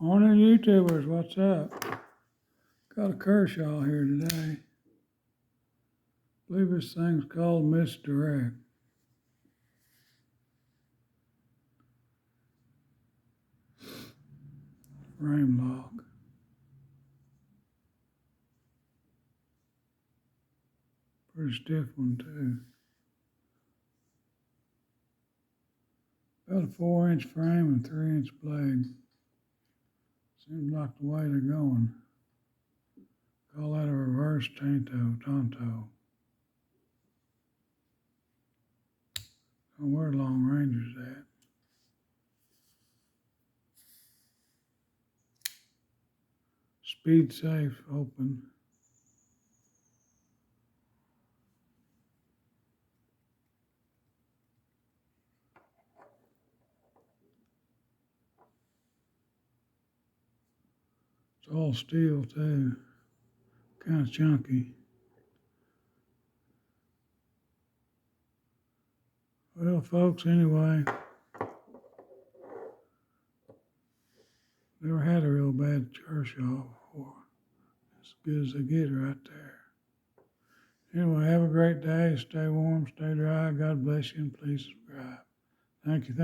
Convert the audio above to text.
Morning, YouTubers. What's up? Got a Kershaw here today. I believe this thing's called misdirect. Frame lock. Pretty stiff one, too. About a 4-inch frame and 3-inch blade. Seems like the way they're going. Call that a reverse tonto. Where Long Ranger's at. Speed safe open. It's all steel too. Kind of chunky. Well, folks, anyway, never had a real bad Kershaw before. As good as they get right there. Anyway, have a great day. Stay warm, stay dry. God bless you, and please subscribe. Thank you.